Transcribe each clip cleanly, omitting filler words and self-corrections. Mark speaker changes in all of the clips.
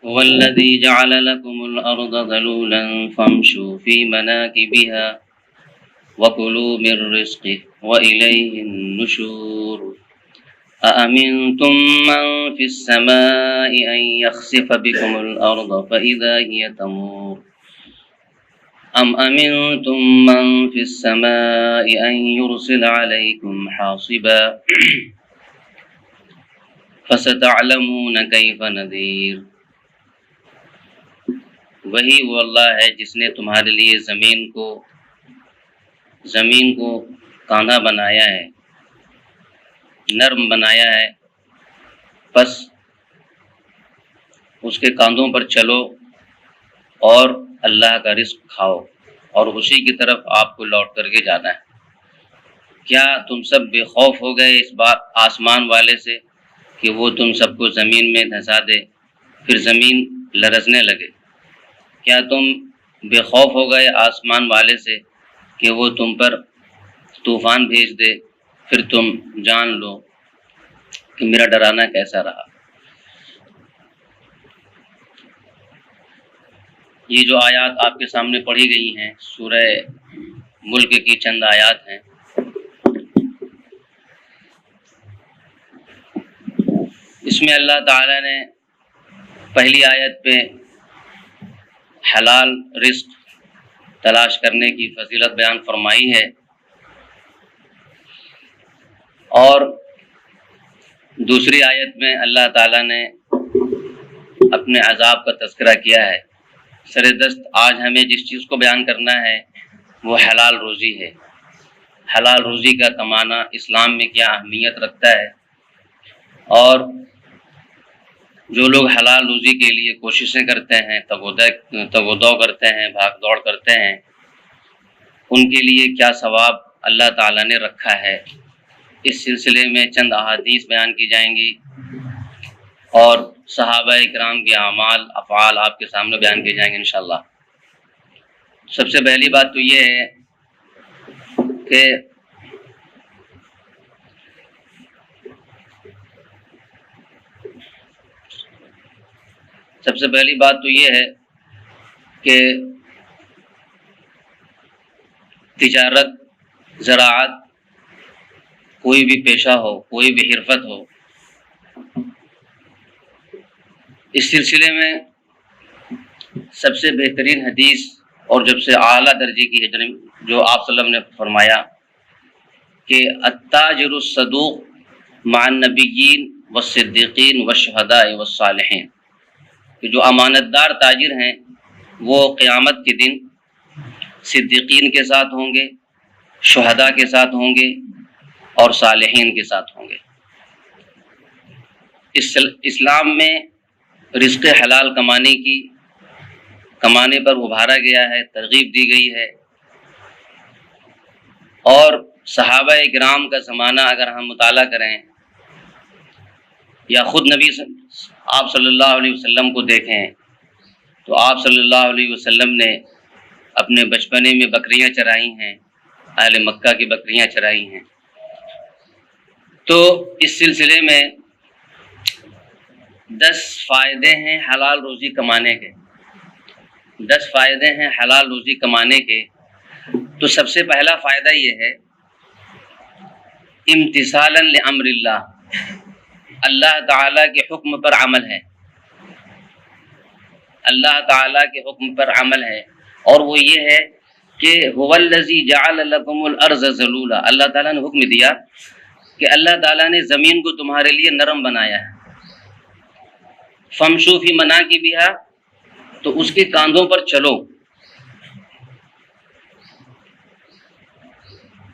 Speaker 1: هو الذي جعل لكم الأرض ذلولا فامشوا في مناكبها وكلوا من رزقه وإليه النشور أأمنتم من في السماء أن يخسف بكم الأرض فإذا هي تمور أم أمنتم من في السماء أن يرسل عليكم حاصبا فستعلمون كيف نذير وہی وہ اللہ ہے جس نے تمہارے لیے زمین کو کاندھا بنایا ہے، نرم بنایا ہے، پس اس کے کاندھوں پر چلو اور اللہ کا رزق کھاؤ اور اسی کی طرف آپ کو لوٹ کر کے جانا ہے۔ کیا تم سب بے خوف ہو گئے اس بار آسمان والے سے کہ وہ تم سب کو زمین میں دھسا دے پھر زمین لرزنے لگے؟ کیا تم بے خوف ہو گئے آسمان والے سے کہ وہ تم پر طوفان بھیج دے پھر تم جان لو کہ میرا ڈرانا کیسا رہا؟ یہ جو آیات آپ کے سامنے پڑھی گئی ہیں سورہ ملک کی چند آیات ہیں۔ اس میں اللہ تعالی نے پہلی آیت پہ حلال رزق تلاش کرنے کی فضیلت بیان فرمائی ہے اور دوسری آیت میں اللہ تعالیٰ نے اپنے عذاب کا تذکرہ کیا ہے۔ سر دست آج ہمیں جس چیز کو بیان کرنا ہے وہ حلال روزی ہے۔ حلال روزی کا کمانا اسلام میں کیا اہمیت رکھتا ہے، اور جو لوگ حلال روزی کے لیے کوششیں کرتے ہیں، تگ و دو کرتے ہیں، بھاگ دوڑ کرتے ہیں، ان کے لیے کیا ثواب اللہ تعالیٰ نے رکھا ہے۔ اس سلسلے میں چند احادیث بیان کی جائیں گی اور صحابہ کرام کے اعمال افعال آپ کے سامنے بیان کیے جائیں گے انشاءاللہ۔ سب سے پہلی بات تو یہ ہے کہ تجارت، زراعت، کوئی بھی پیشہ ہو، کوئی بھی حرفت ہو، اس سلسلے میں سب سے بہترین حدیث اور جب سے اعلیٰ درجے کی ہے جو آپ صلی اللہ علیہ وسلم نے فرمایا کہ التاجر الصدوق مع النبیین والصدیقین والشہداء والصالحین، کہ جو امانت دار تاجر ہیں وہ قیامت کے دن صدیقین کے ساتھ ہوں گے، شہداء کے ساتھ ہوں گے اور صالحین کے ساتھ ہوں گے۔ اسلام میں رزق حلال کمانے پر ابھارا گیا ہے، ترغیب دی گئی ہے، اور صحابہ کرام کا زمانہ اگر ہم مطالعہ کریں یا خود نبی آپ صلی اللہ علیہ وسلم کو دیکھیں تو آپ صلی اللہ علیہ وسلم نے اپنے بچپنے میں بکریاں چرائی ہیں، اہل مکہ کی بکریاں چرائی ہیں۔ تو اس سلسلے میں 10 فائدے ہیں حلال روزی کمانے کے، 10 فائدے ہیں حلال روزی کمانے کے۔ تو سب سے پہلا فائدہ یہ ہے امتثالا لامر اللہ، اللہ تعالیٰ کے حکم پر عمل ہے، اللہ تعالیٰ کے حکم پر عمل ہے، اور وہ یہ ہے کہ هو الذی جعل لکم الارض ذلولا، اللہ تعالیٰ نے حکم دیا کہ اللہ تعالیٰ نے زمین کو تمہارے لیے نرم بنایا ہے، فامشوا فی مناکبہا، تو اس کے کاندھوں پر چلو۔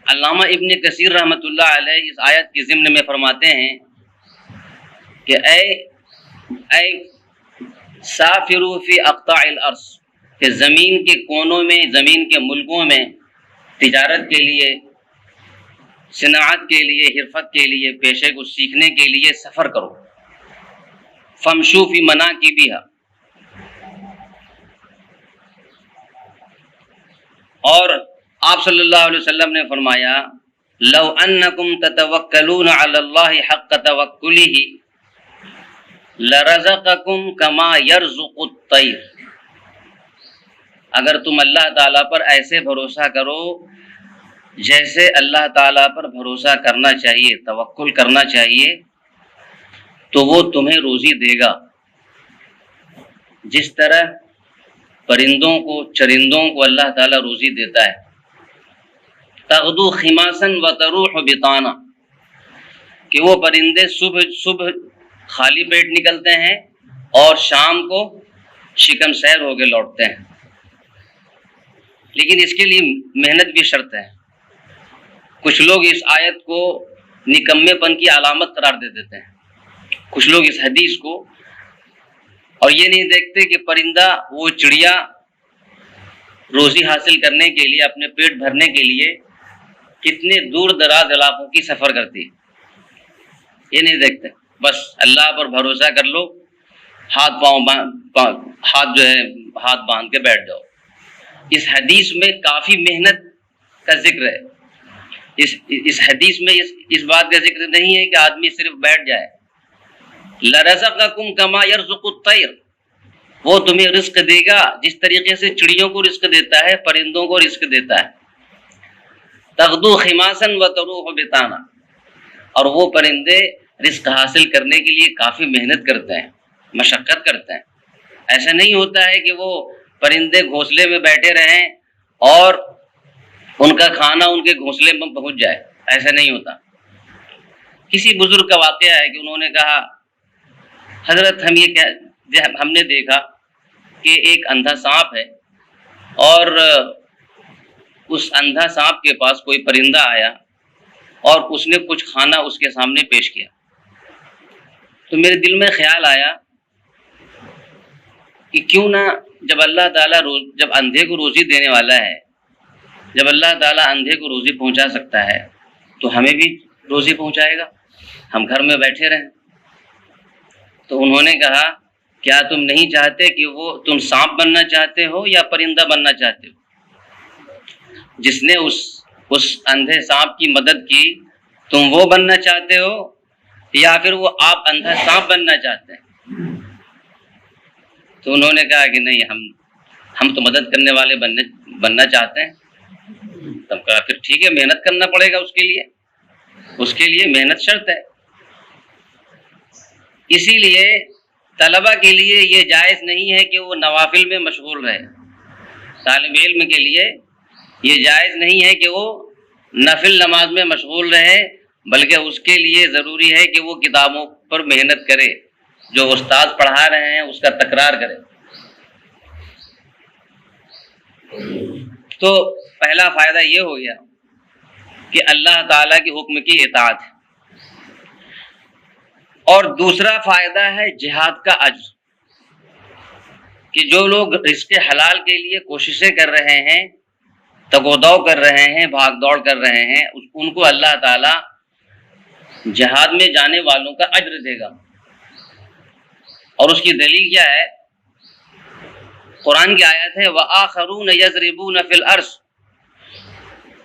Speaker 1: علامہ ابن کثیر رحمۃ اللہ علیہ اس آیت کے ضمن میں فرماتے ہیں کہ اے سافروا فی اقطاع الارض، کہ زمین کے کونوں میں، زمین کے ملکوں میں تجارت کے لیے، صناعت کے لیے، حرفت کے لیے، پیشے کو سیکھنے کے لیے سفر کرو۔ فامشوا فی مناکبہا، اور آپ صلی اللہ علیہ وسلم نے فرمایا لو انکم تتوکلون علی اللہ حق توکلہ، لرزقکم کما یرزق الطیر، اگر تم اللہ تعالیٰ پر ایسے بھروسہ کرو جیسے اللہ تعالیٰ پر بھروسہ کرنا چاہیے، توکل کرنا چاہیے، تو وہ تمہیں روزی دے گا، جس طرح پرندوں کو، چرندوں کو اللہ تعالیٰ روزی دیتا ہے۔ تغدو خماسا وتروح بطانا، کہ وہ پرندے صبح خالی پیٹ نکلتے ہیں اور شام کو شکم سیر ہو کے لوٹتے ہیں، لیکن اس کے لیے محنت بھی شرط ہے۔ کچھ لوگ اس آیت کو نکمے پن کی علامت قرار دے دیتے ہیں، کچھ لوگ اس حدیث کو، اور یہ نہیں دیکھتے کہ پرندہ، وہ چڑیا روزی حاصل کرنے کے لیے، اپنے پیٹ بھرنے کے لیے کتنے دور دراز علاقوں کی سفر کرتی ہے، یہ نہیں دیکھتے۔ بس اللہ پر بھروسہ کر لو، ہاتھ باندھ کے بیٹھ جاؤ۔ اس حدیث میں کافی محنت کا ذکر ہے، اس حدیث میں اس بات کا ذکر نہیں ہے کہ آدمی صرف بیٹھ جائے۔ لرزقکم کما یرزق الطیر، وہ تمہیں رزق دے گا جس طریقے سے چڑیوں کو رزق دیتا ہے، پرندوں کو رزق دیتا ہے۔ تغدو خماسا وتروح بطانا، اور وہ پرندے رزق حاصل کرنے کے لیے کافی محنت کرتے ہیں، مشقت کرتے ہیں۔ ایسا نہیں ہوتا ہے کہ وہ پرندے گھونسلے میں بیٹھے رہیں اور ان کا کھانا ان کے گھونسلے میں پہنچ جائے، ایسا نہیں ہوتا۔ کسی بزرگ کا واقعہ ہے کہ انہوں نے کہا، حضرت ہم نے دیکھا کہ ایک اندھا سانپ ہے، اور اس اندھا سانپ کے پاس کوئی پرندہ آیا اور اس نے کچھ کھانا اس کے سامنے پیش کیا، تو میرے دل میں خیال آیا کہ کیوں نہ، جب اللہ تعالیٰ جب اندھے کو روزی دینے والا ہے، جب اللہ تعالیٰ اندھے کو روزی پہنچا سکتا ہے تو ہمیں بھی روزی پہنچائے گا، ہم گھر میں بیٹھے رہیں۔ تو انہوں نے کہا، کیا تم نہیں چاہتے کہ تم سانپ بننا چاہتے ہو یا پرندہ بننا چاہتے ہو؟ جس نے اس اندھے سانپ کی مدد کی، تم وہ بننا چاہتے ہو یا پھر وہ آپ اندھا سانپ بننا چاہتے ہیں؟ تو انہوں نے کہا کہ نہیں، ہم تو مدد کرنے والے بننا چاہتے ہیں۔ تب کہا پھر ٹھیک ہے، محنت کرنا پڑے گا، اس کے لیے محنت شرط ہے۔ اسی لیے طلبہ کے لیے یہ جائز نہیں ہے کہ وہ نوافل میں مشغول رہے، طالب علم کے لیے یہ جائز نہیں ہے کہ وہ نفل نماز میں مشغول رہے، بلکہ اس کے لیے ضروری ہے کہ وہ کتابوں پر محنت کرے، جو استاد پڑھا رہے ہیں اس کا تکرار کرے۔ تو پہلا فائدہ یہ ہو گیا کہ اللہ تعالیٰ کے حکم کی اطاعت ہے، اور دوسرا فائدہ ہے جہاد کا اجر، کہ جو لوگ رزق حلال کے لیے کوششیں کر رہے ہیں، تگودو کر رہے ہیں، بھاگ دوڑ کر رہے ہیں، ان کو اللہ تعالیٰ جہاد میں جانے والوں کا اجر دے گا۔ اور اس کی دلیل کیا ہے؟ قرآن کی آیت ہے، وَآخَرُونَ يَضْرِبُونَ فِي الْأَرْضِ،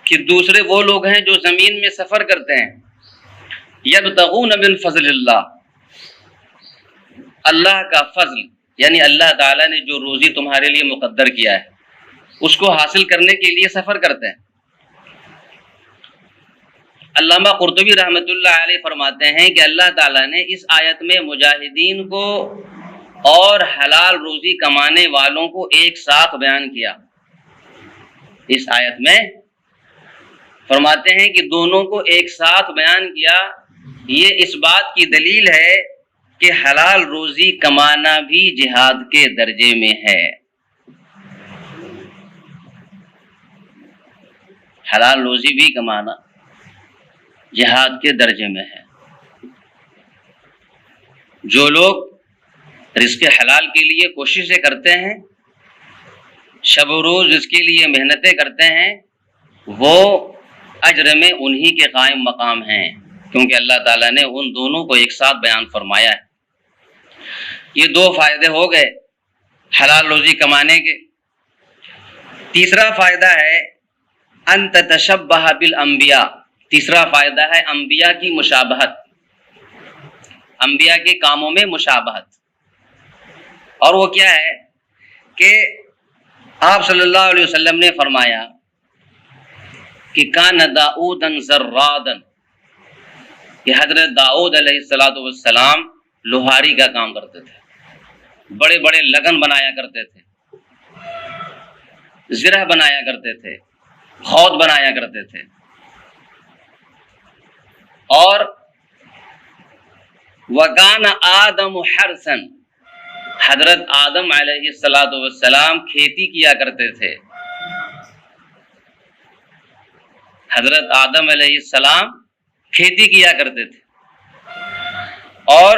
Speaker 1: کہ دوسرے وہ لوگ ہیں جو زمین میں سفر کرتے ہیں، يَبْتَغُونَ مِن فَضْلِ اللَّهِ، اللہ کا فضل، یعنی اللہ تعالیٰ نے جو روزی تمہارے لیے مقدر کیا ہے اس کو حاصل کرنے کے لیے سفر کرتے ہیں۔ علامہ قرطبی رحمۃ اللہ علیہ فرماتے ہیں کہ اللہ تعالیٰ نے اس آیت میں مجاہدین کو اور حلال روزی کمانے والوں کو ایک ساتھ بیان کیا۔ اس آیت میں فرماتے ہیں کہ دونوں کو ایک ساتھ بیان کیا، یہ اس بات کی دلیل ہے کہ حلال روزی کمانا بھی جہاد کے درجے میں ہے۔ حلال روزی بھی کمانا جہاد کے درجے میں ہے۔ جو لوگ رزق حلال کے لیے کوششیں کرتے ہیں، شب و روز اس کے لیے محنتیں کرتے ہیں، وہ اجر میں انہی کے قائم مقام ہیں، کیونکہ اللہ تعالیٰ نے ان دونوں کو ایک ساتھ بیان فرمایا ہے۔ یہ دو فائدے ہو گئے حلال روزی کمانے کے۔ تیسرا فائدہ ہے ان تتشبہ بالانبیاء، تیسرا فائدہ ہے انبیاء کی مشابہت۔ انبیاء کے کاموں میں مشابہت، اور وہ کیا ہے کہ آپ صلی اللہ علیہ وسلم نے فرمایا کہ کان داؤد زرادن، کہ حضرت داؤد علیہ السلام لوہاری کا کام کرتے تھے، بڑے بڑے لگن بنایا کرتے تھے، زرہ بنایا کرتے تھے، ہود بنایا کرتے تھے، اور وکان آدم حرثا، حضرت آدم علیہ السلام کھیتی کیا کرتے تھے، حضرت آدم علیہ السلام کھیتی کیا کرتے تھے، اور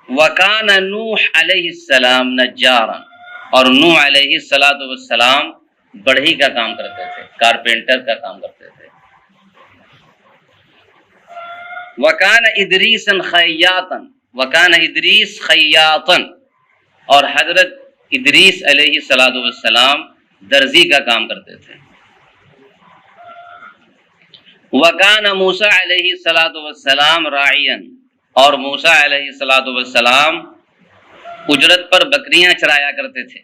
Speaker 1: وکان نوح علیہ السلام نجارا، اور نوح علیہ السلام بڑھئی کا کام کرتے تھے، کارپینٹر کا کام کرتے تھے، وکان ادریس خیاطا، وکان ادریس خیاطا، اور حضرت ادریس علیہ السلام درزی کا کام کرتے تھے، وکان موسیٰ علیہ السلام راعیا، اور موسیٰ علیہ السلام اجرت پر بکریاں چرایا کرتے تھے۔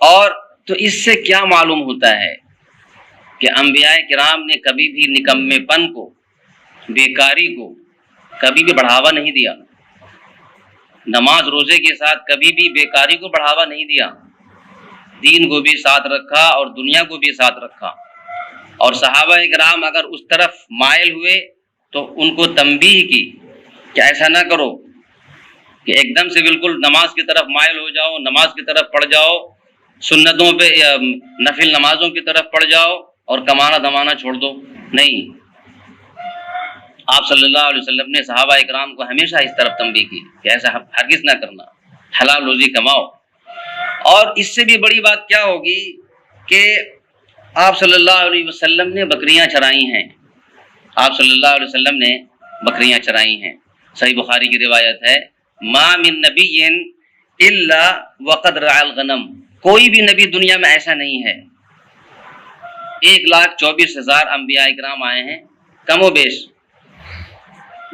Speaker 1: اور تو اس سے کیا معلوم ہوتا ہے کہ انبیاء کرام نے کبھی بھی نکمے پن کو، بیکاری کو کبھی بھی بڑھاوا نہیں دیا، نماز روزے کے ساتھ کبھی بھی بیکاری کو بڑھاوا نہیں دیا، دین کو بھی ساتھ رکھا اور دنیا کو بھی ساتھ رکھا، اور صحابہ کرام اگر اس طرف مائل ہوئے تو ان کو تنبیہ کی کہ ایسا نہ کرو کہ ایک دم سے بالکل نماز کی طرف مائل ہو جاؤ، نماز کی طرف پڑ جاؤ، سنتوں پہ نفل نمازوں کی طرف پڑ جاؤ اور کمانا دمانا چھوڑ دو، نہیں۔ آپ صلی اللہ علیہ وسلم نے صحابہ اکرام کو ہمیشہ اس طرف تنبیہ کی کہ ایسا ہرگز نہ کرنا، حلال روزی کماؤ۔ اور اس سے بھی بڑی بات کیا ہوگی کہ آپ صلی اللہ علیہ وسلم نے بکریاں چرائی ہیں، آپ صلی اللہ علیہ وسلم نے بکریاں چرائی ہیں۔ صحیح بخاری کی روایت ہے، ما من نبی الا وقد رعى الغنم، کوئی بھی نبی دنیا میں ایسا نہیں ہے، 1,24,000 انبیاء اکرام آئے ہیں کم و بیش،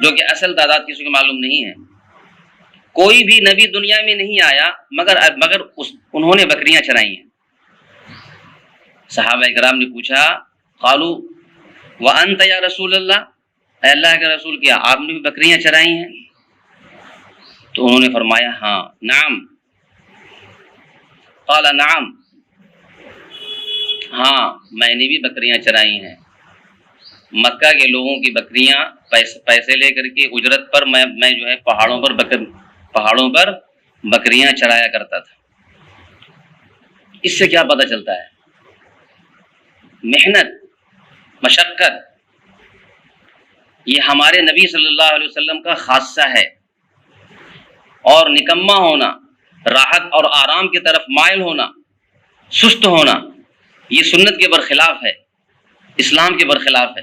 Speaker 1: جو کہ اصل تعداد کسی کو معلوم نہیں ہے، کوئی بھی نبی دنیا میں نہیں آیا مگر انہوں نے بکریاں چرائی ہیں۔ صحابہ اکرام نے پوچھا، قالوا وانت یا رسول اللہ، اے اللہ کے رسول، کیا آپ نے بھی بکریاں چرائی ہیں؟ تو انہوں نے فرمایا ہاں، نعم، قال نعم، ہاں میں نے بھی بکریاں چرائی ہیں۔ مکہ کے لوگوں کی بکریاں پیسے لے کر کے اجرت پر میں جو ہے پہاڑوں پر بکریاں چرایا کرتا تھا۔ اس سے کیا پتہ چلتا ہے؟ محنت، مشقت، یہ ہمارے نبی صلی اللہ علیہ وسلم کا خاصہ ہے، اور نکما ہونا، راحت اور آرام کی طرف مائل ہونا، سست ہونا، یہ سنت کے برخلاف ہے، اسلام کے برخلاف ہے۔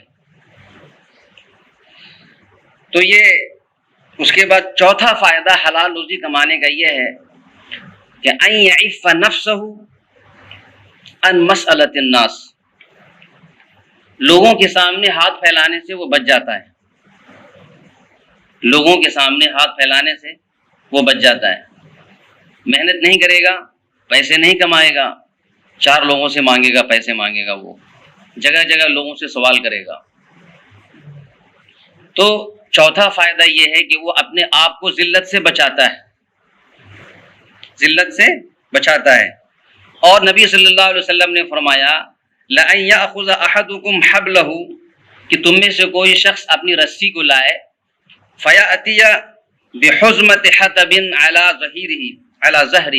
Speaker 1: تو یہ اس کے بعد چوتھا فائدہ حلال روزی کمانے کا یہ ہے کہ ان یعف نفسہ عن مسألۃ الناس، لوگوں کے سامنے ہاتھ پھیلانے سے وہ بچ جاتا ہے، لوگوں کے سامنے ہاتھ پھیلانے سے وہ بچ جاتا ہے، محنت نہیں کرے گا، پیسے نہیں کمائے گا، 4 لوگوں سے مانگے گا، پیسے مانگے گا، وہ جگہ جگہ لوگوں سے سوال کرے گا۔ تو چوتھا فائدہ یہ ہے کہ وہ اپنے آپ کو ذلت سے بچاتا ہے، ذلت سے بچاتا ہے۔ اور نبی صلی اللہ علیہ وسلم نے فرمایا لَأَن يَأْخُذَ أَحَدُكُمْ حَبْلَهُ، کہ تم میں سے کوئی شخص اپنی رسی کو لائے، فَيَأْتِيَ بِحُزْمَةِ حَطَبٍ عَلَى ظَهْرِهِ،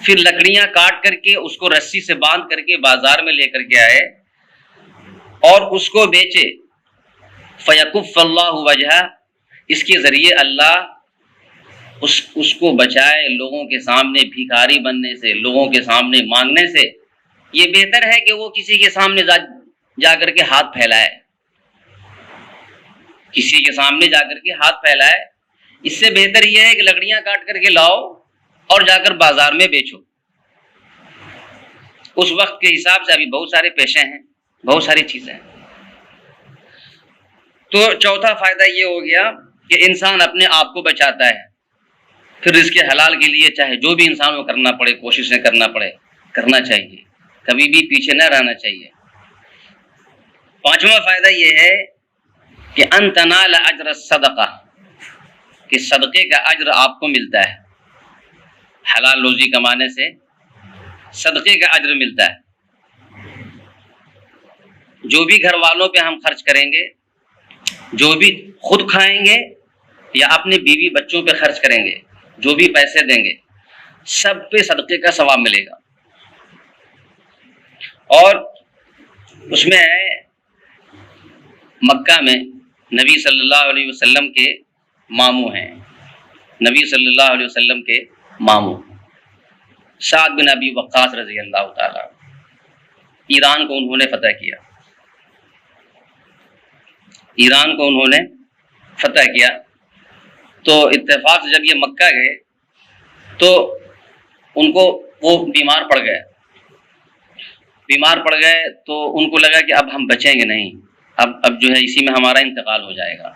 Speaker 1: پھر لکڑیاں کاٹ کر کے اس کو رسی سے باندھ کر کے بازار میں لے کر کے آئے اور اس کو بیچے، فَيَكُفَّ اللَّهُ وَجْهَهُ، اس کے ذریعے اللہ اس کو بچائے لوگوں کے سامنے بھکاری بننے سے، لوگوں کے سامنے مانگنے سے۔ یہ بہتر ہے کہ وہ کسی کے سامنے جا کر کے ہاتھ پھیلائے، کسی کے سامنے جا کر کے ہاتھ پھیلائے، اس سے بہتر یہ ہے کہ لکڑیاں کاٹ کر کے لاؤ اور جا کر بازار میں بیچو۔ اس وقت کے حساب سے ابھی بہت سارے پیشے ہیں، بہت ساری چیزیں ہیں۔ تو چوتھا فائدہ یہ ہو گیا کہ انسان اپنے آپ کو بچاتا ہے، پھر رزق حلال کے لیے چاہے جو بھی انسان کو کرنا پڑے، کوششیں کرنا پڑے، کرنا چاہیے، کبھی بھی پیچھے نہ رہنا چاہیے۔ پانچواں فائدہ یہ ہے کہ ان تنال اجر الصدقہ، کہ صدقے کا اجر آپ کو ملتا ہے، حلال روزی کمانے سے صدقے کا اجر ملتا ہے۔ جو بھی گھر والوں پہ ہم خرچ کریں گے، جو بھی خود کھائیں گے یا اپنے بیوی بچوں پہ خرچ کریں گے، جو بھی پیسے دیں گے، سب پہ صدقے کا ثواب ملے گا۔ اور اس میں ہے مکہ میں نبی صلی اللہ علیہ وسلم کے ماموں ہیں، نبی صلی اللہ علیہ وسلم کے ماموں سعد بن ابی وقاص رضی اللہ تعالی، ایران کو انہوں نے فتح کیا، ایران کو انہوں نے فتح کیا۔ تو اتفاق سے جب یہ مکہ گئے تو ان کو وہ بیمار پڑ گئے، تو ان کو لگا کہ اب ہم بچیں گے نہیں، اب جو ہے اسی میں ہمارا انتقال ہو جائے گا۔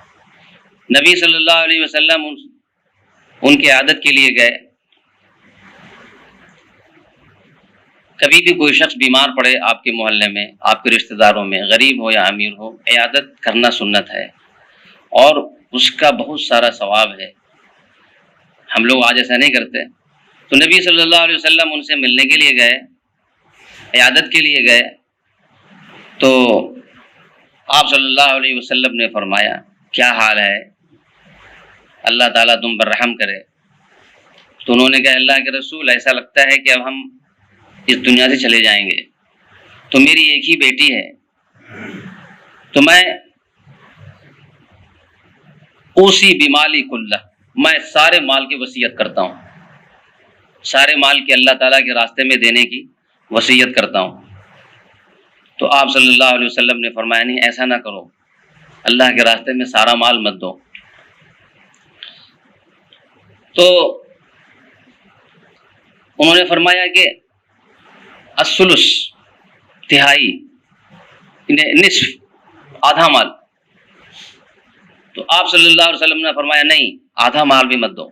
Speaker 1: نبی صلی اللہ علیہ وسلم ان کی عیادت کے لیے گئے۔ کبھی بھی کوئی شخص بیمار پڑے آپ کے محلے میں، آپ کے رشتہ داروں میں، غریب ہو یا امیر ہو، عیادت کرنا سنت ہے اور اس کا بہت سارا ثواب ہے۔ ہم لوگ آج ایسا نہیں کرتے۔ تو نبی صلی اللہ علیہ وسلم ان سے ملنے کے لیے گئے، عیادت کے لیے گئے، تو آپ صلی اللہ علیہ وسلم نے فرمایا کیا حال ہے، اللہ تعالیٰ تم پر رحم کرے۔ تو انہوں نے کہا اللہ کے رسول، ایسا لگتا ہے کہ اب ہم اس دنیا سے چلے جائیں گے، تو میری ایک ہی بیٹی ہے، تو میں اوصی بمالی کلہ، میں سارے مال کی وصیت کرتا ہوں، سارے مال کی اللہ تعالیٰ کے راستے میں دینے کی وصیت کرتا ہوں۔ تو آپ صلی اللہ علیہ وسلم نے فرمایا نہیں، ایسا نہ کرو، اللہ کے راستے میں سارا مال مت دو۔ تو انہوں نے فرمایا کہ الثلث، تہائی، نصف، آدھا مال۔ تو آپ صلی اللہ علیہ وسلم نے فرمایا نہیں، آدھا مال بھی مت دو۔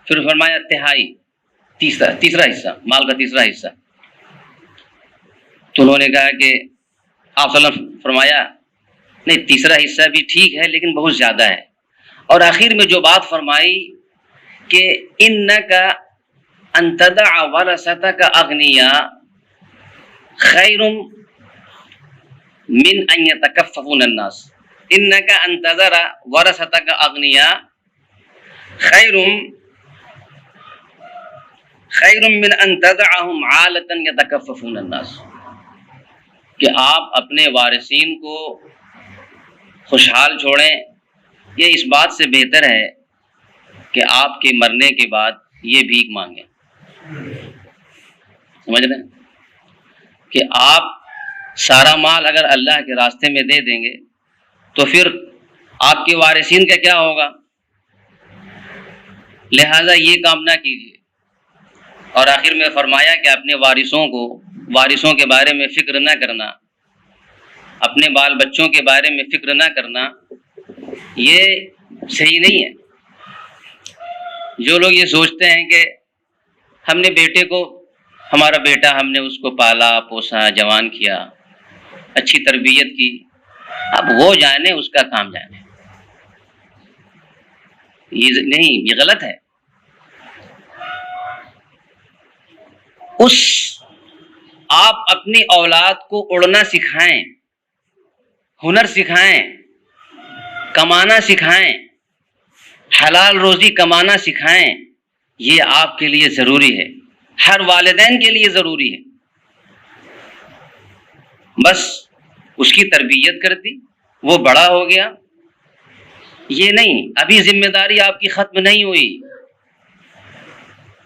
Speaker 1: پھر فرمایا تہائی، تیسرا حصہ، مال کا تیسرا حصہ۔ تو انہوں نے کہا کہ آپ صلی اللہ علیہ وسلم فرمایا نہیں، تیسرا حصہ بھی ٹھیک ہے لیکن بہت زیادہ ہے۔ اور آخر میں جو بات فرمائی کہ انک ان تدع ورثتک اغنیاء خیر من ان یتکففون الناس، انک ان تذر ورثتک اغنیاء خیر من ان تدعهم عالۃ یتکففون الناس، کہ آپ اپنے وارثین کو خوشحال چھوڑیں، یہ اس بات سے بہتر ہے کہ آپ کے مرنے کے بعد یہ بھیک مانگیں۔ سمجھ رہے ہیں کہ آپ سارا مال اگر اللہ کے راستے میں دے دیں گے تو پھر آپ کے وارثین کا کیا ہوگا؟ لہذا یہ کام نہ کیجیے۔ اور آخر میں فرمایا کہ اپنے وارثوں کے بارے میں فکر نہ کرنا، اپنے بال بچوں کے بارے میں فکر نہ کرنا، یہ صحیح نہیں ہے۔ جو لوگ یہ سوچتے ہیں کہ ہم نے بیٹے کو، ہمارا بیٹا، ہم نے اس کو پالا پوسا، جوان کیا، اچھی تربیت کی، اب وہ جانے، اس کا کام جانے، یہ نہیں، یہ غلط ہے۔ آپ اپنی اولاد کو اڑنا سکھائیں، ہنر سکھائیں، کمانا سکھائیں، حلال روزی کمانا سکھائیں، یہ آپ کے لیے ضروری ہے، ہر والدین کے لیے ضروری ہے۔ بس اس کی تربیت کر دی، وہ بڑا ہو گیا، یہ نہیں، ابھی ذمہ داری آپ کی ختم نہیں ہوئی۔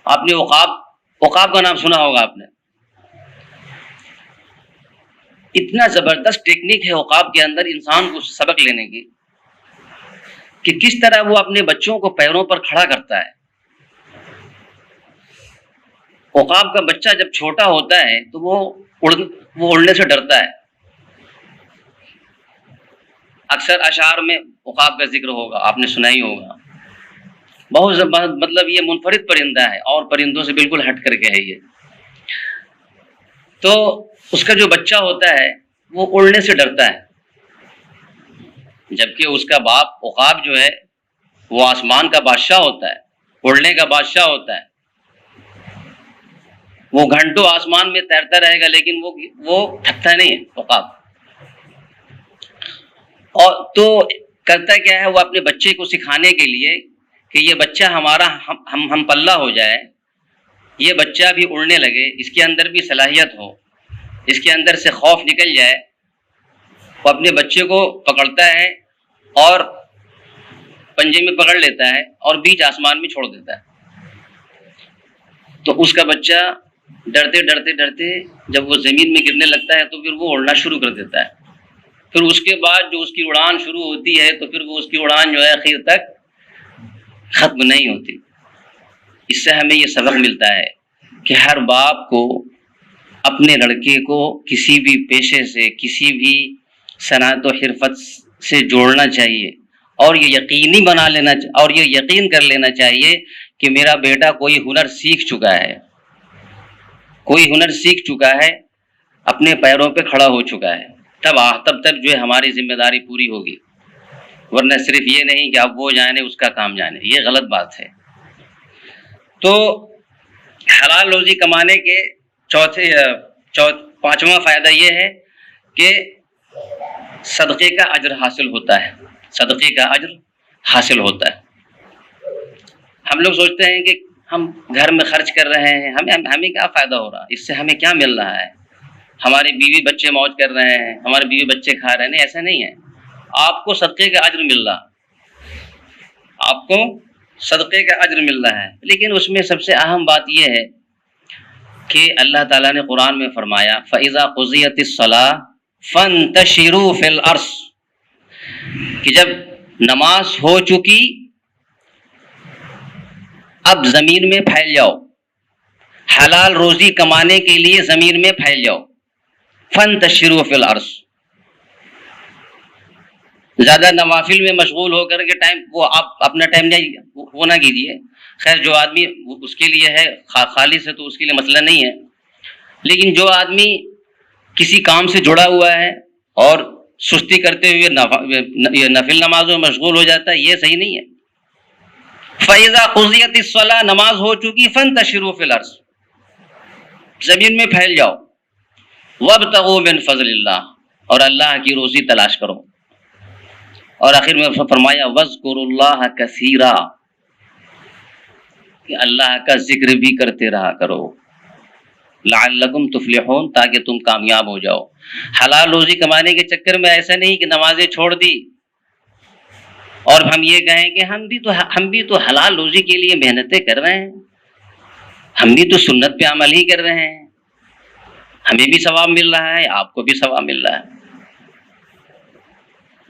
Speaker 1: آپ نے عقاب کا نام سنا ہوگا آپ نے، اتنا زبردست ٹیکنیک ہے عقاب کے اندر انسان کو سبق لینے کی، کہ کس طرح وہ اپنے بچوں کو پیروں پر کھڑا کرتا ہے۔ عقاب کا بچہ جب چھوٹا ہوتا ہے تو وہ اڑنے سے ڈرتا ہے، اکثر اشعار میں عقاب کا ذکر ہوگا، آپ نے سنا ہی ہوگا. بہت مطلب یہ منفرد پرندہ ہے اور پرندوں سے بالکل ہٹ کر کے ہے یہ. تو اس کا جو بچہ ہوتا ہے وہ اڑنے سے ڈرتا ہے، جبکہ اس کا باپ عقاب جو ہے وہ آسمان کا بادشاہ ہوتا ہے، اڑنے کا بادشاہ ہوتا ہے. وہ گھنٹوں آسمان میں تیرتا رہے گا لیکن وہ تھکتا نہیں ہے عقاب. اور تو کرتا کیا ہے، وہ اپنے بچے کو سکھانے کے لیے کہ یہ بچہ ہمارا ہم پلہ ہو جائے، یہ بچہ بھی اڑنے لگے، اس کے اندر بھی صلاحیت ہو، اس کے اندر سے خوف نکل جائے. وہ اپنے بچے کو پکڑتا ہے اور پنجے میں پکڑ لیتا ہے اور بیچ آسمان میں چھوڑ دیتا ہے. تو اس کا بچہ ڈرتے ڈرتے ڈرتے جب وہ زمین میں گرنے لگتا ہے تو پھر وہ اڑنا شروع کر دیتا ہے. پھر اس کے بعد جو اس کی اڑان شروع ہوتی ہے تو پھر وہ اس کی اڑان جو ہے آخر تک ختم نہیں ہوتی. اس سے ہمیں یہ سبق ملتا ہے کہ ہر باپ کو اپنے لڑکے کو کسی بھی پیشے سے، کسی بھی صنعت و حرفت سے جوڑنا چاہیے، اور یہ یقینی بنا لینا اور یہ یقین کر لینا چاہیے کہ میرا بیٹا کوئی ہنر سیکھ چکا ہے، کوئی ہنر سیکھ چکا ہے، اپنے پیروں پہ کھڑا ہو چکا ہے. تب تک جو ہے ہماری ذمہ داری پوری ہوگی. ورنہ صرف یہ نہیں کہ اب وہ جانے اس کا کام جانے، یہ غلط بات ہے. تو حلال روزی کمانے کے پانچواں فائدہ یہ ہے کہ صدقے کا اجر حاصل ہوتا ہے. صدقے کا اجر حاصل ہوتا ہے. ہم لوگ سوچتے ہیں کہ ہم گھر میں خرچ کر رہے ہیں، ہمیں کیا فائدہ ہو رہا، اس سے ہمیں کیا مل رہا ہے، ہمارے بیوی بچے موج کر رہے ہیں، ہمارے بیوی بچے کھا رہے ہیں. نہیں، ایسا نہیں ہے. آپ کو صدقے کا اجر مل رہا، آپ کو صدقے کا اجر مل رہا ہے. لیکن اس میں سب سے اہم بات یہ ہے کہ اللہ تعالیٰ نے قرآن میں فرمایا فَإِذَا قُضِيَتِ الصَّلَاةُ فَانْتَشِرُوا فِي الْأَرْضِ، کہ جب نماز ہو چکی اب زمین میں پھیل جاؤ، حلال روزی کمانے کے لیے زمین میں پھیل جاؤ. فَانْتَشِرُوا فِي الْأَرْضِ، زیادہ نوافل میں مشغول ہو کر کے وہ آپ اپنا ٹائم وہ نہ کیجیے. خیر جو آدمی اس کے لیے ہے خالص ہے تو اس کے لیے مسئلہ نہیں ہے، لیکن جو آدمی کسی کام سے جڑا ہوا ہے اور سستی کرتے ہوئے نفل نمازوں میں مشغول ہو جاتا ہے، یہ صحیح نہیں ہے. فَإِذَا قُضِيَتِ الصَّلَاةُ، نماز ہو چکی، فَانْتَشِرُوا فِي الْأَرْضِ، زمین میں پھیل جاؤ. وَابْتَغُوا مِنْ فَضْلِ اللَّهِ، اور اللہ کی روزی تلاش کرو. اور آخر میں فرمایا وَاذْكُرُوا اللَّهَ كَثِيرًا، کہ اللہ کا ذکر بھی کرتے رہا کرو. لَعَلَّكُمْ تُفْلِحُونَ، تاکہ تم کامیاب ہو جاؤ. حلال روزی کمانے کے چکر میں ایسا نہیں کہ نمازیں چھوڑ دی اور ہم یہ کہیں کہ ہم بھی تو حلال روزی کے لیے محنتیں کر رہے ہیں، ہم بھی تو سنت پہ عمل ہی کر رہے ہیں، ہمیں بھی ثواب مل رہا ہے، آپ کو بھی ثواب مل رہا ہے.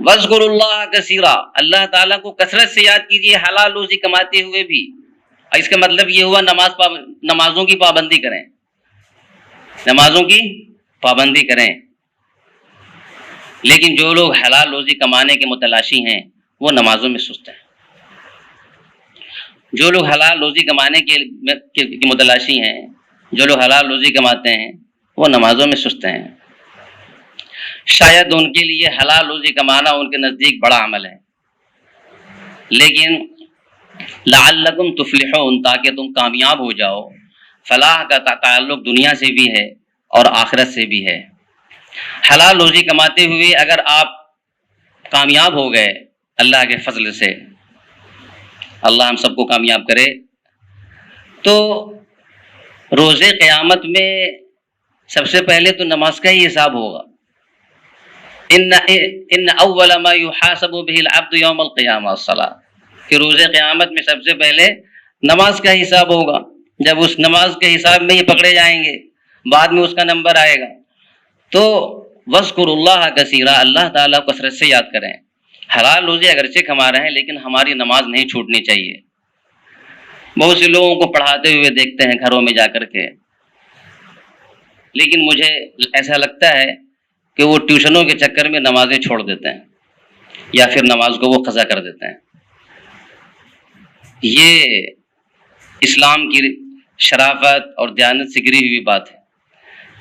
Speaker 1: وَاذْكُرُوا اللَّهَ كَثِيرًا، اللہ تعالیٰ کو کثرت سے یاد کیجیے حلال روزی کماتے ہوئے بھی. اس کا مطلب یہ ہوا نمازوں کی پابندی کریں، نمازوں کی پابندی کریں. لیکن جو لوگ حلال روزی کمانے کے متلاشی ہیں وہ نمازوں میں سست ہیں. جو لوگ حلال روزی کمانے کے متلاشی ہیں، جو لوگ حلال روزی کماتے ہیں وہ نمازوں میں سست ہیں. شاید ان کے لیے حلال روزی کمانا ان کے نزدیک بڑا عمل ہے، لیکن لعلکم تفلحون، تاکہ تم کامیاب ہو جاؤ. فلاح کا تعلق دنیا سے بھی ہے اور آخرت سے بھی ہے. حلال روزی کماتے ہوئے اگر آپ کامیاب ہو گئے اللہ کے فضل سے، اللہ ہم سب کو کامیاب کرے، تو روز قیامت میں سب سے پہلے تو نماز کا ہی حساب ہوگا. ان اول ما يحاسب به العبد يوم القيامه الصلاة، کہ روز قیامت میں سب سے پہلے نماز کا حساب ہوگا. جب اس نماز کے حساب میں یہ پکڑے جائیں گے، بعد میں اس کا نمبر آئے گا. تو وَاذْكُرُوا اللَّهَ كَثِيرًا، اللہ تعالیٰ کو کثرت سے یاد کریں. حلال روزی اگرچہ کما رہے ہیں لیکن ہماری نماز نہیں چھوٹنی چاہیے. بہت سے لوگوں کو پڑھاتے ہوئے دیکھتے ہیں گھروں میں جا کر کے، لیکن مجھے ایسا لگتا ہے کہ وہ ٹیوشنوں کے چکر میں نمازیں چھوڑ دیتے ہیں. یا پھر نماز کو وہ قضا کر دیتے ہیں۔ یہ اسلام کی شرافت اور دیانت سے گری ہوئی بات ہے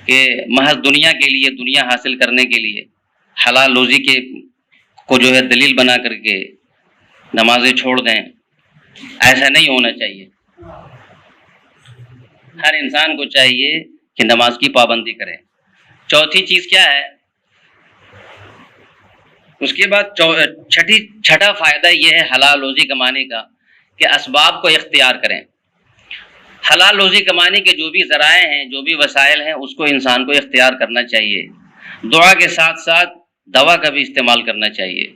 Speaker 1: کہ محض دنیا کے لیے، دنیا حاصل کرنے کے لیے حلال روزی کے کو جو ہے دلیل بنا کر کے نمازیں چھوڑ دیں۔ ایسا نہیں ہونا چاہیے۔ ہر انسان کو چاہیے کہ نماز کی پابندی کرے۔ چوتھی چیز کیا ہے؟ اس کے بعد چھٹا فائدہ یہ ہے حلال روزی کمانے کا کہ اسباب کو اختیار کریں۔ حلال روزی کمانے کے جو بھی ذرائع ہیں، جو بھی وسائل ہیں، اس کو انسان کو اختیار کرنا چاہیے۔ دعا کے ساتھ ساتھ دوا کا بھی استعمال کرنا چاہیے۔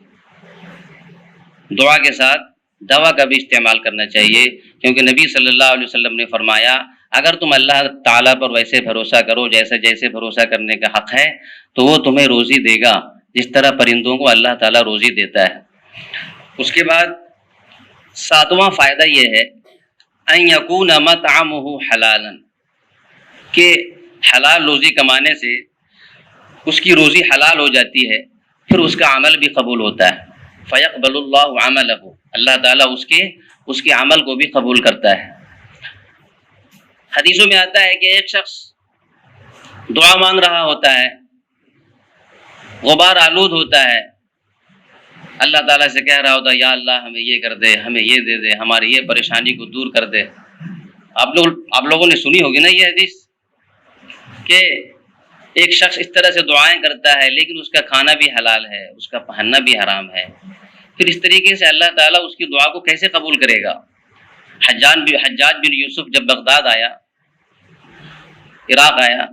Speaker 1: دعا کے ساتھ دوا کا بھی استعمال کرنا چاہیے، کیونکہ نبی صلی اللہ علیہ وسلم نے فرمایا اگر تم اللہ تعالیٰ پر ویسے بھروسہ کرو جیسے بھروسہ کرنے کا حق ہے تو وہ تمہیں روزی دے گا جس طرح پرندوں کو اللہ تعالیٰ روزی دیتا ہے۔ اس کے بعد ساتواں فائدہ یہ ہے ان یکون مطعمہ حلالا، کہ حلال روزی کمانے سے اس کی روزی حلال ہو جاتی ہے، پھر اس کا عمل بھی قبول ہوتا ہے۔ فیقبل اللہ عملہ، اللہ تعالیٰ اس کے عمل کو بھی قبول کرتا ہے۔ حدیثوں میں آتا ہے کہ ایک شخص دعا مانگ رہا ہوتا ہے، غبار آلود ہوتا ہے، اللہ تعالیٰ سے کہہ رہا ہوتا ہے یا اللہ ہمیں یہ کر دے، ہمیں یہ دے دے، ہماری یہ پریشانی کو دور کر دے۔ آپ لوگوں نے سنی ہوگی نا یہ حدیث کہ ایک شخص اس طرح سے دعائیں کرتا ہے لیکن اس کا کھانا بھی حلال ہے، اس کا پہننا بھی حرام ہے، پھر اس طریقے سے اللہ تعالیٰ اس کی دعا کو کیسے قبول کرے گا؟ حجاج بن یوسف جب بغداد آیا، عراق آیا،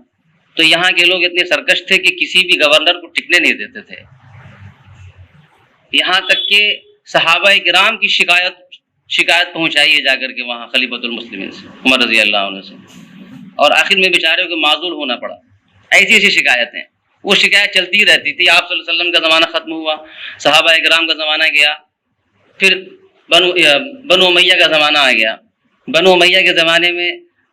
Speaker 1: تو یہاں کے لوگ اتنے سرکش تھے کہ کسی بھی گورنر کو ٹکنے نہیں دیتے تھے، یہاں تک کہ صحابہ کرام کی شکایت پہنچائی ہے جا کر کے وہاں خلیفۃ المسلمین سے، عمر رضی اللہ عنہ سے، اور آخر میں بیچارے کو معذول ہونا پڑا۔ ایسی شکایتیں، وہ شکایت چلتی رہتی تھی۔ آپ صلی اللہ علیہ وسلم کا زمانہ ختم ہوا، صحابہ کرام کا زمانہ گیا، پھر بنو امیہ کا زمانہ آ گیا۔ بنو امیہ کے زمانے میں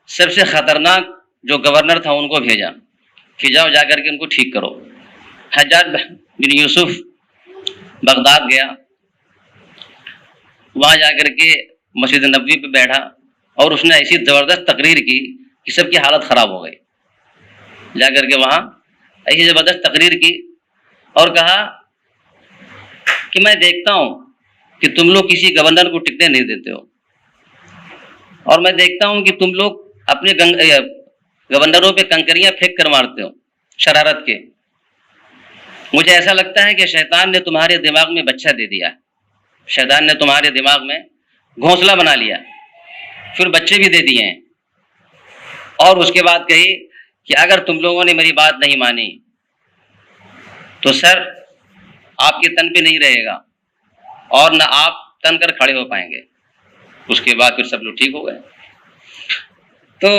Speaker 1: سب سے خطرناک جو گورنر تھا ان کو بھیجا کہ جاؤ جا کر کے ان کو ٹھیک کرو۔ حجاج بن یوسف بغداد گیا، وہاں جا کر کے مسجد نبوی پہ بیٹھا اور اس نے ایسی زبردست تقریر کی کہ سب کی حالت خراب ہو گئی۔ جا کر کے وہاں ایسی زبردست تقریر کی اور کہا کہ میں دیکھتا ہوں کہ تم لوگ کسی گورنر کو ٹکنے نہیں دیتے ہو، اور میں دیکھتا ہوں کہ تم لوگ اپنے گورنروں پہ کنکریاں پھینک کر مارتے ہو شرارت کے۔ مجھے ایسا لگتا ہے کہ شیطان نے تمہارے دماغ میں بچہ دے دیا، شیطان نے تمہارے دماغ میں گھونسلہ بنا لیا، پھر بچے بھی دے دیے ہیں۔ اور اس کے بعد کہی کہ اگر تم لوگوں نے میری بات نہیں مانی تو سر آپ کے تن پہ نہیں رہے گا اور نہ آپ تن کر کھڑے ہو پائیں گے۔ اس کے بعد پھر سب لوگ ٹھیک ہو گئے۔ تو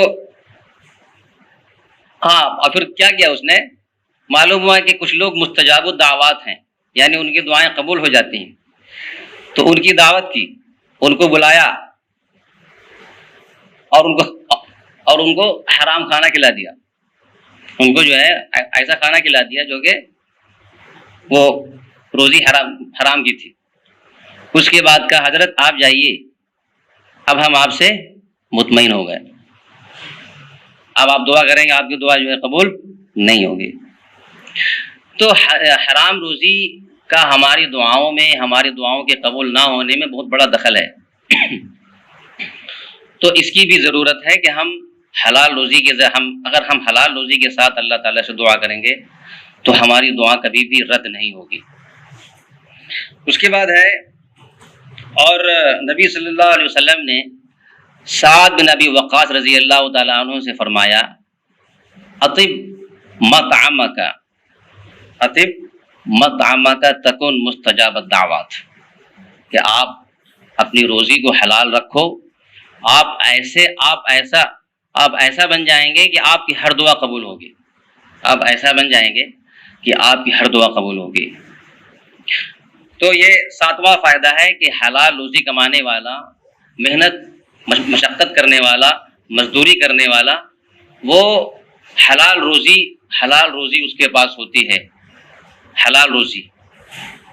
Speaker 1: ہاں، اور پھر کیا کیا اس نے؟ معلوم ہوا کہ کچھ لوگ مستجاب الدعوات ہیں، یعنی ان کی دعائیں قبول ہو جاتی ہیں، تو ان کی دعوت کی، ان کو بلایا اور ان کو حرام کھانا کھلا دیا، ان کو جو ہے ایسا کھانا کھلا دیا جو کہ وہ روزی حرام کی تھی۔ اس کے بعد کہا حضرت آپ جائیے، اب ہم آپ سے مطمئن ہو گئے، اب آپ دعا کریں گے آپ کی دعا جو ہے قبول نہیں ہوگی۔ تو حرام روزی کا ہماری دعاؤں میں، ہماری دعاؤں کے قبول نہ ہونے میں بہت بڑا دخل ہے۔ تو اس کی بھی ضرورت ہے کہ ہم حلال روزی اگر ہم حلال روزی کے ساتھ اللہ تعالیٰ سے دعا کریں گے تو ہماری دعا کبھی بھی رد نہیں ہوگی۔ اس کے بعد ہے، اور نبی صلی اللہ علیہ وسلم نے سعد بن ابی وقاص رضی اللہ تعالیٰ عنہ سے فرمایا اطب مطعمک تکن مستجاب الدعوات، کہ آپ اپنی روزی کو حلال رکھو، آپ ایسا بن جائیں گے کہ آپ کی ہر دعا قبول ہوگی، آپ ایسا بن جائیں گے کہ آپ کی ہر دعا قبول ہوگی۔ تو یہ ساتواں فائدہ ہے کہ حلال روزی کمانے والا، محنت مشقت کرنے والا، مزدوری کرنے والا، وہ حلال روزی اس کے پاس ہوتی ہے، حلال روزی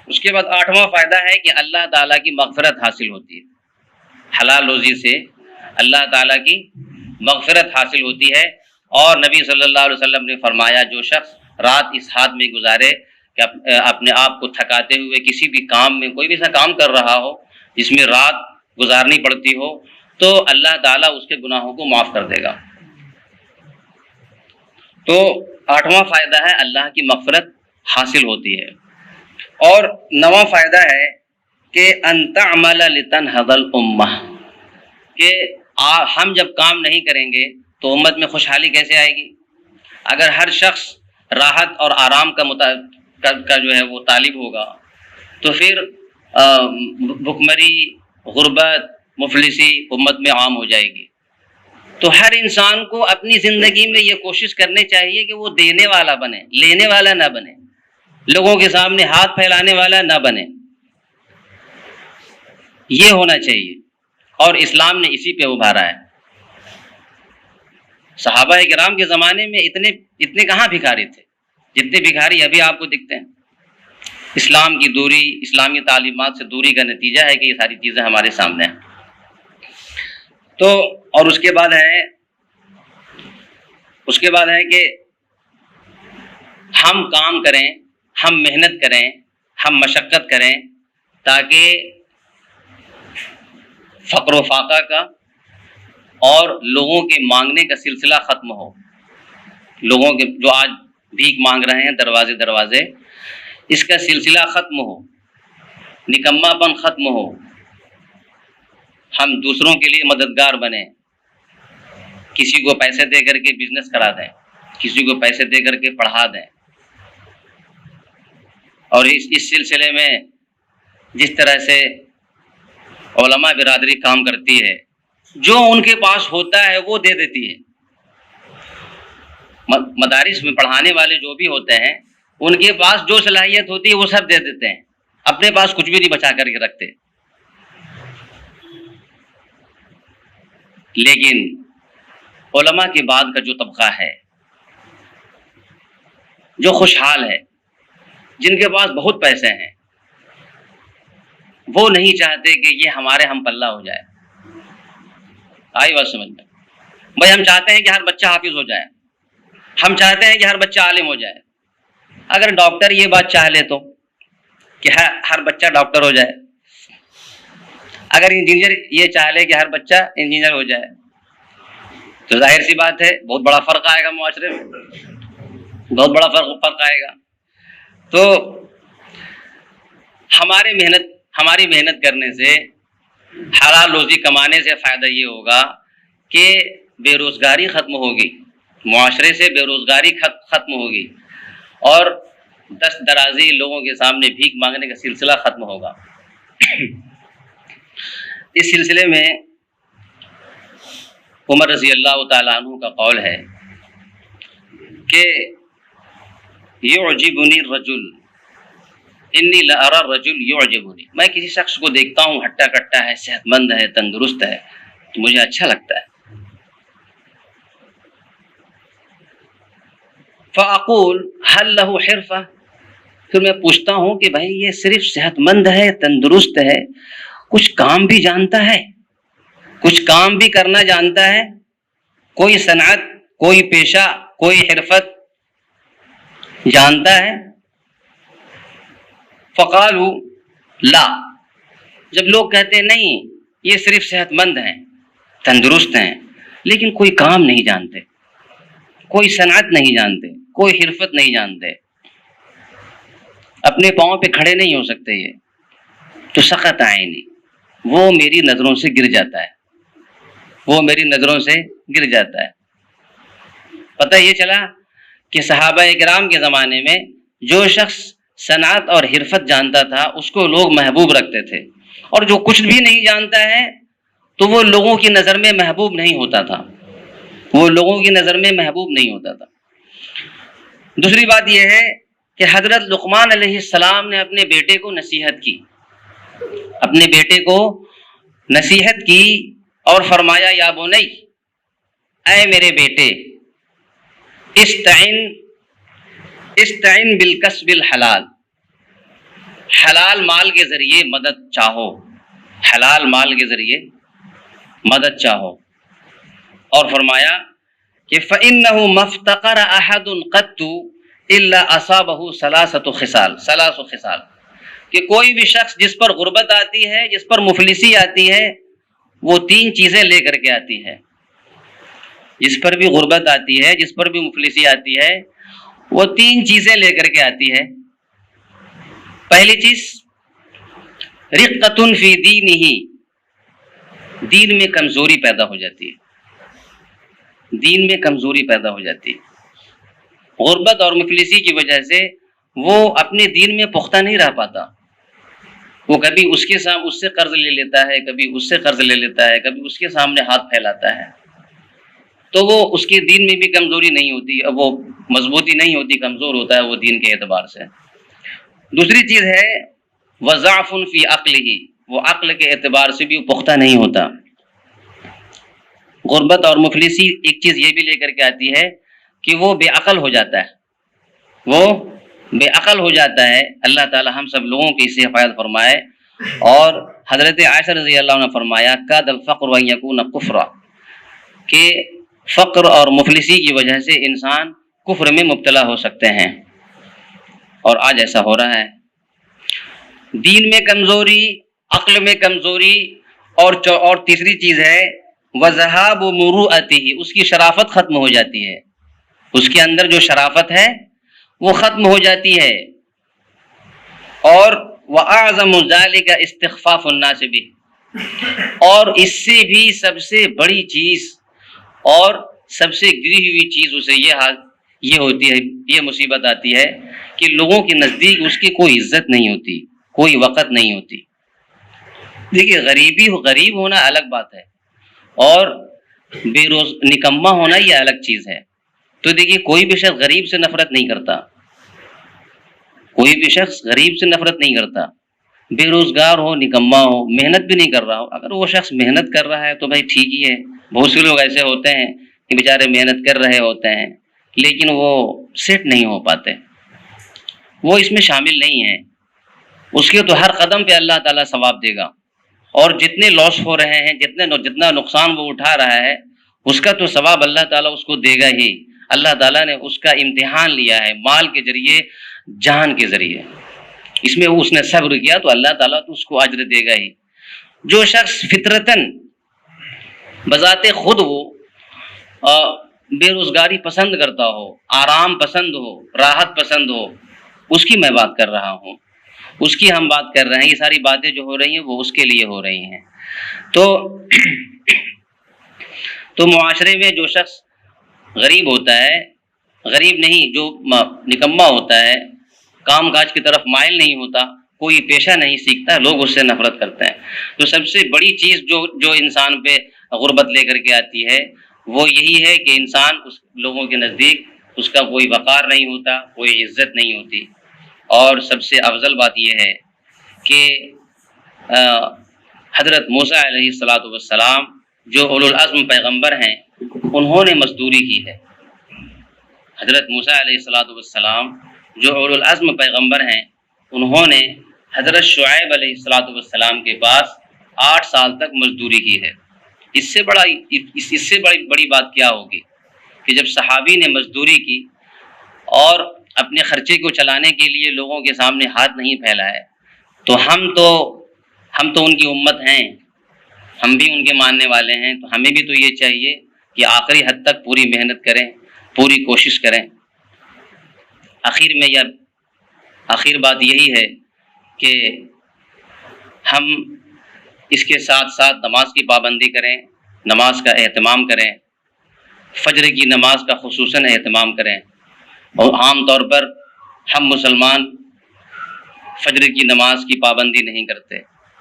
Speaker 1: اس کے بعد 8واں فائدہ ہے کہ اللہ تعالیٰ کی مغفرت حاصل ہوتی ہے. حلال روزی سے اللہ تعالیٰ کی مغفرت حاصل ہوتی ہے. اور نبی صلی اللہ علیہ وسلم نے فرمایا جو شخص رات اس حال میں گزارے کہ اپنے آپ کو تھکاتے ہوئے کسی بھی کام میں کوئی بھی ایسا کام کر رہا ہو جس میں رات گزارنی پڑتی ہو تو اللہ تعالیٰ اس کے گناہوں کو معاف کر دے گا. تو 8واں فائدہ ہے اللہ کی مغفرت حاصل ہوتی ہے. اور 9واں فائدہ ہے کہ ان تعمل لتنہض الامہ، کہ ہم جب کام نہیں کریں گے تو امت میں خوشحالی کیسے آئے گی؟ اگر ہر شخص راحت اور آرام کا جو ہے وہ طالب ہوگا تو پھر بھکمری، غربت، مفلسی امت میں عام ہو جائے گی. تو ہر انسان کو اپنی زندگی میں یہ کوشش کرنی چاہیے کہ وہ دینے والا بنے، لینے والا نہ بنے، لوگوں کے سامنے ہاتھ پھیلانے والا نہ بنے. یہ ہونا چاہیے اور اسلام نے اسی پہ ابھارا ہے. صحابہ کرام کے زمانے میں اتنے کہاں بھکاری تھے جتنے بھکاری ابھی آپ کو دکھتے ہیں. اسلام کی دوری، اسلامی تعلیمات سے دوری کا نتیجہ ہے کہ یہ ساری چیزیں ہمارے سامنے ہیں. تو اور اس کے بعد ہے کہ ہم کام کریں، ہم محنت کریں، ہم مشقت کریں تاکہ فقر و فاقہ کا اور لوگوں کے مانگنے کا سلسلہ ختم ہو. لوگوں کے جو آج بھیک مانگ رہے ہیں دروازے، اس کا سلسلہ ختم ہو، نکما پن ختم ہو. ہم دوسروں کے لیے مددگار بنیں، کسی کو پیسے دے کر کے بزنس کرا دیں، کسی کو پیسے دے کر کے پڑھا دیں. اور اس سلسلے میں جس طرح سے علماء برادری کام کرتی ہے، جو ان کے پاس ہوتا ہے وہ دے دیتی ہے. مدارس میں پڑھانے والے جو بھی ہوتے ہیں ان کے پاس جو صلاحیت ہوتی ہے وہ سب دے دیتے ہیں، اپنے پاس کچھ بھی نہیں بچا کر کے رکھتے. لیکن علماء کے بعد کا جو طبقہ ہے جو خوشحال ہے، جن کے پاس بہت پیسے ہیں، وہ نہیں چاہتے کہ یہ ہمارے ہم پلہ ہو جائے. آئی بات سمجھ میں؟ بھائی ہم چاہتے ہیں کہ ہر بچہ حافظ ہو جائے، ہم چاہتے ہیں کہ ہر بچہ عالم ہو جائے. اگر ڈاکٹر یہ بات چاہ لے تو کہ ہر بچہ ڈاکٹر ہو جائے، اگر انجینئر یہ چاہ لے کہ ہر بچہ انجینئر ہو جائے، تو ظاہر سی بات ہے بہت بڑا فرق آئے گا معاشرے میں، بہت بڑا فرق آئے گا. تو ہماری محنت کرنے سے، حلال روزی کمانے سے فائدہ یہ ہوگا کہ بے روزگاری ختم ہوگی، معاشرے سے بے روزگاری ختم ہوگی، اور دست درازی لوگوں کے سامنے بھیک مانگنے کا سلسلہ ختم ہوگا. اس سلسلے میں عمر رضی اللہ تعالیٰ عنہ کا قول ہے کہ یعجبنی الرجل انی لأری الرجل یعجبنی، میں کسی شخص کو دیکھتا ہوں ہٹا کٹا ہے، صحت مند ہے، تندرست ہے، تو مجھے اچھا لگتا ہے. فاقول هل له حرفہ، پھر میں پوچھتا ہوں کہ بھائی یہ صرف صحت مند ہے، تندرست ہے، کچھ کام بھی جانتا ہے، کچھ کام بھی کرنا جانتا ہے، کوئی صنعت، کوئی پیشہ، کوئی حرفت جانتا ہے؟ فقالوا لا، جب لوگ کہتے ہیں نہیں یہ صرف صحت مند ہیں، تندرست ہیں، لیکن کوئی کام نہیں جانتے، کوئی صنعت نہیں جانتے، کوئی حرفت نہیں جانتے، اپنے پاؤں پہ کھڑے نہیں ہو سکتے، یہ تو سقط عینی، وہ میری نظروں سے گر جاتا ہے، وہ میری نظروں سے گر جاتا ہے. پتہ یہ چلا کہ صحابہ کرام کے زمانے میں جو شخص صنعت اور حرفت جانتا تھا اس کو لوگ محبوب رکھتے تھے، اور جو کچھ بھی نہیں جانتا ہے تو وہ لوگوں کی نظر میں محبوب نہیں ہوتا تھا، وہ لوگوں کی نظر میں محبوب نہیں ہوتا تھا. دوسری بات یہ ہے کہ حضرت لقمان علیہ السلام نے اپنے بیٹے کو نصیحت کی اور فرمایا یا بنی، اے میرے بیٹے، استعن بالکسب الحلال، حلال مال کے ذریعے مدد چاہو، حلال مال کے ذریعے مدد چاہو۔ اور فرمایا کہ فَإِنَّهُ مَفْتَقَرَ أَحَدٌ قَطُّ إِلَّا أَصَابَهُ ثلاث خصال، کہ کوئی بھی شخص جس پر غربت آتی ہے، جس پر مفلسی آتی ہے، وہ تین چیزیں لے کر کے آتی ہے۔ جس پر بھی غربت آتی ہے، جس پر بھی مفلسی آتی ہے، وہ تین چیزیں لے کر کے آتی ہے۔ پہلی چیز رقۃ فی دینہ، دین میں کمزوری پیدا ہو جاتی ہے، دین میں کمزوری پیدا ہو جاتی ہے۔ غربت اور مفلسی کی وجہ سے وہ اپنے دین میں پختہ نہیں رہ پاتا، وہ کبھی اس سے قرض لے لیتا ہے، کبھی اس سے قرض لے لیتا ہے، کبھی اس کے سامنے ہاتھ پھیلاتا ہے، تو وہ اس کے دین میں بھی کمزوری نہیں ہوتی، وہ مضبوطی نہیں ہوتی، کمزور ہوتا ہے وہ دین کے اعتبار سے۔ دوسری چیز ہے وضعف فی عقلہ، وہ عقل کے اعتبار سے بھی پختہ نہیں ہوتا۔ غربت اور مفلسی ایک چیز یہ بھی لے کر کے آتی ہے کہ وہ بے عقل ہو جاتا ہے، وہ بے عقل ہو جاتا ہے۔ اللہ تعالی ہم سب لوگوں کی اس سے حفاظت فرمائے۔ اور حضرت عائشہ رضی اللہ عنہ نے فرمایا کاد الفقر ان یکون کفرا، کہ فقر اور مفلسی کی وجہ سے انسان کفر میں مبتلا ہو سکتے ہیں، اور آج ایسا ہو رہا ہے۔ دین میں کمزوری، عقل میں کمزوری، اور تیسری چیز ہے وذہاب مروءتہ، اس کی شرافت ختم ہو جاتی ہے، اس کے اندر جو شرافت ہے وہ ختم ہو جاتی ہے۔ اور وَأَعْظَمُ ذَلِكَ اسْتِخْفَافُ النَّاسِ بِهِ، اور اس سے بھی سب سے بڑی چیز اور سب سے گری ہوئی چیز اسے یہ ہوتی ہے، یہ مصیبت آتی ہے کہ لوگوں کے نزدیک اس کی کوئی عزت نہیں ہوتی، کوئی وقت نہیں ہوتی۔ دیکھیے غریب ہونا الگ بات ہے، اور نکما ہونا یہ الگ چیز ہے۔ تو دیکھیے کوئی بھی شخص غریب سے نفرت نہیں کرتا، کوئی بھی شخص غریب سے نفرت نہیں کرتا، بے روزگار ہو، نکما ہو، محنت بھی نہیں کر رہا ہو، اگر وہ شخص محنت کر رہا ہے تو بھائی ٹھیک ہی ہے۔ بہت سے لوگ ایسے ہوتے ہیں کہ بیچارے محنت کر رہے ہوتے ہیں لیکن وہ سیٹ نہیں ہو پاتے، وہ اس میں شامل نہیں ہیں۔ اس کے تو ہر قدم پہ اللہ تعالیٰ ثواب دے گا، اور جتنے لاس ہو رہے ہیں، جتنا نقصان وہ اٹھا رہا ہے، اس کا تو ثواب اللہ تعالیٰ اس کو دے گا ہی۔ اللہ تعالیٰ نے اس کا امتحان لیا ہے، مال کے ذریعے، جان کے ذریعے، اس میں اس نے صبر کیا تو اللہ تعالیٰ تو اس کو اجر دے گا ہی۔ جو شخص فطرتاً بذات خود وہ بے روزگاری پسند کرتا ہو، آرام پسند ہو، راحت پسند ہو، اس کی میں بات کر رہا ہوں، اس کی ہم بات کر رہے ہیں۔ یہ ساری باتیں جو ہو رہی ہیں وہ اس کے لیے ہو رہی ہیں۔ تو معاشرے میں جو شخص غریب ہوتا ہے، غریب نہیں، جو نکما ہوتا ہے، کام کاج کی طرف مائل نہیں ہوتا، کوئی پیشہ نہیں سیکھتا، لوگ اس سے نفرت کرتے ہیں۔ تو سب سے بڑی چیز جو انسان پہ غربت لے کر کے آتی ہے وہ یہی ہے کہ انسان اس لوگوں کے نزدیک اس کا کوئی وقار نہیں ہوتا، کوئی عزت نہیں ہوتی۔ اور سب سے افضل بات یہ ہے کہ حضرت موسیٰ علیہ السلام جو اولو العزم پیغمبر ہیں، انہوں نے مزدوری کی ہے۔ حضرت موسیٰ علیہ السلام جو اولو العزم پیغمبر ہیں، انہوں نے حضرت شعیب علیہ السلام کے پاس 8 سال تک مزدوری کی ہے۔ اس سے بڑی بات کیا ہوگی کہ جب صحابی نے مزدوری کی اور اپنے خرچے کو چلانے کے لیے لوگوں کے سامنے ہاتھ نہیں پھیلائے، تو ہم تو ان کی امت ہیں، ہم بھی ان کے ماننے والے ہیں، تو ہمیں بھی تو یہ چاہیے کہ آخری حد تک پوری محنت کریں، پوری کوشش کریں۔ آخر بات یہی ہے کہ ہم اس کے ساتھ ساتھ نماز کی پابندی کریں، نماز کا اہتمام کریں، فجر کی نماز کا خصوصاً اہتمام کریں۔ اور عام طور پر ہم مسلمان فجر کی نماز کی پابندی نہیں کرتے،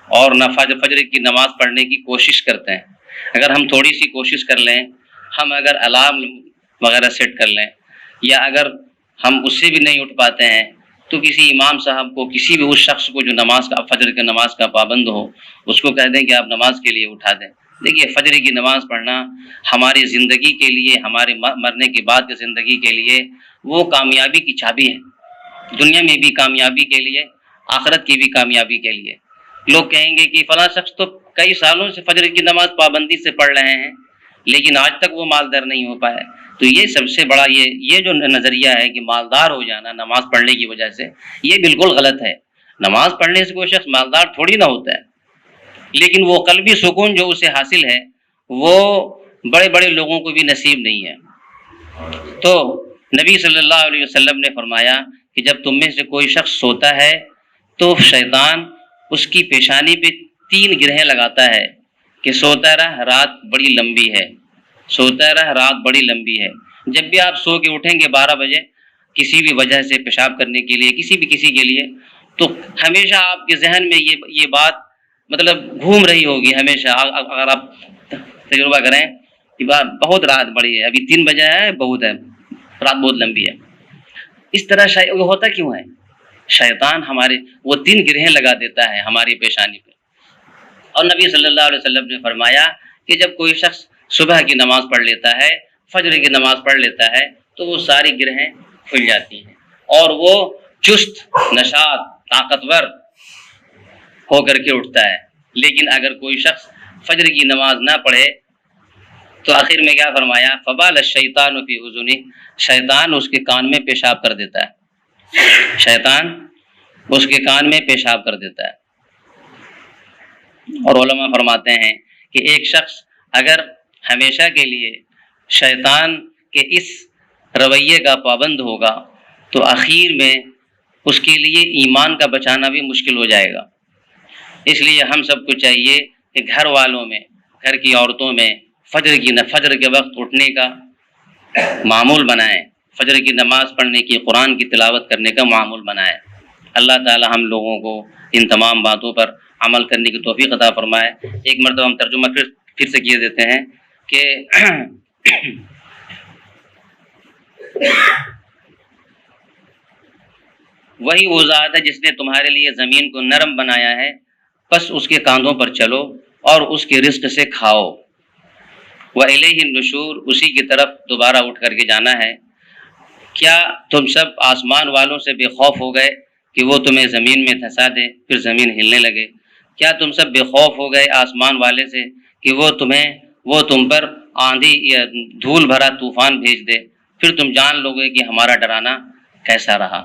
Speaker 1: اور نہ فجر کی نماز پڑھنے کی کوشش کرتے ہیں۔ اگر ہم تھوڑی سی کوشش کر لیں، ہم اگر الارم وغیرہ سیٹ کر لیں، یا اگر ہم اس سے بھی نہیں اٹھ پاتے ہیں تو کسی امام صاحب کو، کسی بھی اس شخص کو جو فجر کی نماز کا پابند ہو، اس کو کہہ دیں کہ آپ نماز کے لیے اٹھا دیں۔ دیکھیے فجر کی نماز پڑھنا ہماری زندگی کے لیے، ہمارے مرنے کے بعد کی زندگی کے لیے وہ کامیابی کی چابی ہے، دنیا میں بھی کامیابی کے لیے آخرت کی بھی کامیابی کے لیے۔ لوگ کہیں گے کہ فلاں شخص تو کئی سالوں سے فجر کی نماز پابندی سے پڑھ رہے ہیں لیکن آج تک وہ مالدار نہیں ہو پائے۔ تو یہ سب سے بڑا یہ جو نظریہ ہے کہ مالدار ہو جانا نماز پڑھنے کی وجہ سے، یہ بالکل غلط ہے۔ نماز پڑھنے سے کوئی شخص مالدار تھوڑی نہ ہوتا ہے، لیکن وہ قلبی سکون جو اسے حاصل ہے وہ بڑے بڑے لوگوں کو بھی نصیب نہیں ہے۔ تو نبی صلی اللہ علیہ وسلم نے فرمایا کہ جب تم میں سے کوئی شخص سوتا ہے تو شیطان اس کی پیشانی پہ 3 گرہیں لگاتا ہے کہ سوتا رہ، رات بڑی لمبی ہے، سوتا رہ، رات بڑی لمبی ہے۔ جب بھی آپ سو کے اٹھیں گے 12 بجے کسی بھی وجہ سے پیشاب کرنے کے لیے، کسی کے لیے، تو ہمیشہ آپ کے ذہن میں یہ بات مطلب گھوم رہی ہوگی ہمیشہ۔ اگر آپ تجربہ کریں کہ بہت رات بڑی ہے، ابھی 3 بجے ہے، بہت ہے، رات بہت لمبی ہے۔ اس طرح ہوتا کیوں ہے؟ شیطان ہمارے وہ 3 گرہیں لگا دیتا ہے ہماری پیشانی پہ۔ اور نبی صلی اللہ علیہ وسلم نے فرمایا کہ جب کوئی شخص صبح کی نماز پڑھ لیتا ہے، فجر کی نماز پڑھ لیتا ہے، تو وہ ساری گرہیں کھل جاتی ہیں اور وہ چست، نشاط، طاقتور ہو کر کے اٹھتا ہے۔ لیکن اگر کوئی شخص فجر کی نماز نہ پڑھے تو آخر میں کیا فرمایا؟ فبال الشیطان فی اذنہ، شیطان اس کے کان میں پیشاب کر دیتا ہے، شیطان اس کے کان میں پیشاب کر دیتا ہے۔ اور علماء فرماتے ہیں کہ ایک شخص اگر ہمیشہ کے لیے شیطان کے اس رویے کا پابند ہوگا تو آخر میں اس کے لیے ایمان کا بچانا بھی مشکل ہو جائے گا۔ اس لیے ہم سب کو چاہیے کہ گھر والوں میں، گھر کی عورتوں میں فجر کے وقت اٹھنے کا معمول بنائیں، فجر کی نماز پڑھنے کی، قرآن کی تلاوت کرنے کا معمول بنائیں۔ اللہ تعالی ہم لوگوں کو ان تمام باتوں پر عمل کرنے کی توفیق عطا فرمائے۔ ایک مرتبہ ہم ترجمہ پھر سے کیے دیتے ہیں کہ وہی وہ ذات ہے جس نے تمہارے لیے زمین کو نرم بنایا ہے، پس اس کے کاندھوں پر چلو اور اس کے رزق سے کھاؤ۔ وَإِلَيْهِ النُّشُورُ، اسی کی طرف دوبارہ اٹھ کر کے جانا ہے۔ کیا تم سب آسمان والوں سے بے خوف ہو گئے کہ وہ تمہیں زمین میں دھسا دے پھر زمین ہلنے لگے؟ کیا تم سب بے خوف ہو گئے آسمان والے سے کہ وہ تم پر آندھی یا دھول بھرا طوفان بھیج دے، پھر تم جان لو گے کہ ہمارا ڈرانا کیسا رہا؟